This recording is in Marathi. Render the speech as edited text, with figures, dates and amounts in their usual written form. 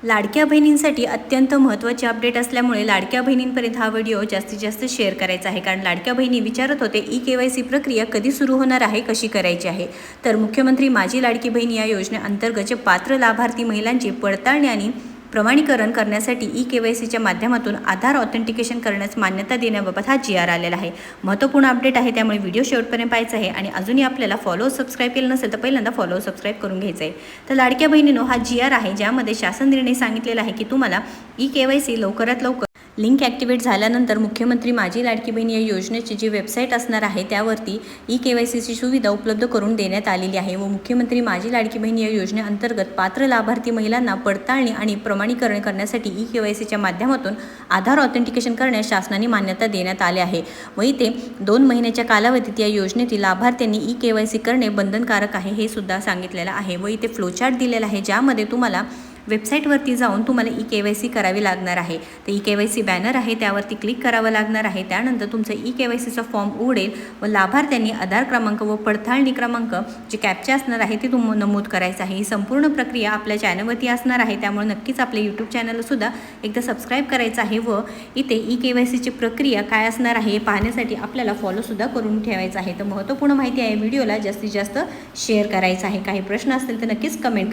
लाडक्या बहिणींसाठी अत्यंत महत्त्वाची अपडेट असल्यामुळे लाडक्या बहिणींपर्यंत हा व्हिडिओ जास्तीत जास्त शेअर करायचा आहे। कारण लाडक्या बहिणी विचारत होते ई-KYC प्रक्रिया कधी सुरू होणार आहे, कशी करायची आहे। तर मुख्यमंत्री माझी लाडकी बहीण या योजनेअंतर्गत पात्र लाभार्थी महिलांची पडताळणी आणि प्रमाणीकरण करण्यासाठी ई-KYCच्या माध्यमातून आधार ऑथेंटिकेशन करण्यास मान्यता देण्याबाबत हा GR आलेला आहे। महत्त्वपूर्ण अपडेट आहे, त्यामुळे व्हिडिओ शेवटपर्यंत पाहायचा आहे। आणि अजूनही आपल्याला फॉलो सबस्क्राईब केलं नसेल तर पहिल्यांदा फॉलो सबस्क्राईब करून घ्यायचं आहे। तर लाडक्या बहिणींनो, हा GR आहे ज्यामध्ये शासन निर्णय सांगितलेला आहे की तुम्हाला ई-KYC लवकरात लवकर लिंक ॲक्टिवेट झाल्यानंतर मुख्यमंत्री माझी लाडकी बहीण या योजनेची जी वेबसाईट असणार आहे त्यावरती ई-KYCची सुविधा उपलब्ध करून देण्यात आलेली आहे। व मुख्यमंत्री माझी लाडकी बहीण या योजनेअंतर्गत पात्र लाभार्थी महिलांना पडताळणी आणि प्रमाणीकरण करण्यासाठी ई-KYCच्या माध्यमातून आधार ऑथेंटिकेशन करण्यास शासनाने मान्यता देण्यात आली आहे। व इथे 2 महिन्याच्या कालावधीत या योजनेतील लाभार्थ्यांनी ई-KYC करणे बंधनकारक आहे हे सुद्धा सांगितलेलं आहे। व इथे फ्लोचार्ट दिलेला आहे ज्यामध्ये तुम्हाला वेबसाईटवरती जाऊन तुम्हाला ई-KYC करावी लागणार आहे। तर ई-KYC बॅनर आहे त्यावरती क्लिक करावं लागणार आहे। त्यानंतर तुमचं ई-KYCचा फॉर्म उघडेल व लाभार्थ्यांनी आधार क्रमांक व पडताळणी क्रमांक जे कॅप्चा असणार आहे ते नमूद करायचं आहे। ही संपूर्ण प्रक्रिया आपल्या चॅनलवरती असणार आहे, त्यामुळे नक्कीच आपल्या यूट्यूब चॅनलसुद्धा एकदा सबस्क्राईब करायचं आहे। व इथे ई-KYCची प्रक्रिया काय असणार आहे हे पाहण्यासाठी आपल्याला फॉलोसुद्धा करून ठेवायचं आहे। तर महत्त्वपूर्ण माहिती आहे, व्हिडिओला जास्तीत जास्त शेअर करायचं आहे। काही प्रश्न असतील तर नक्कीच कमेंट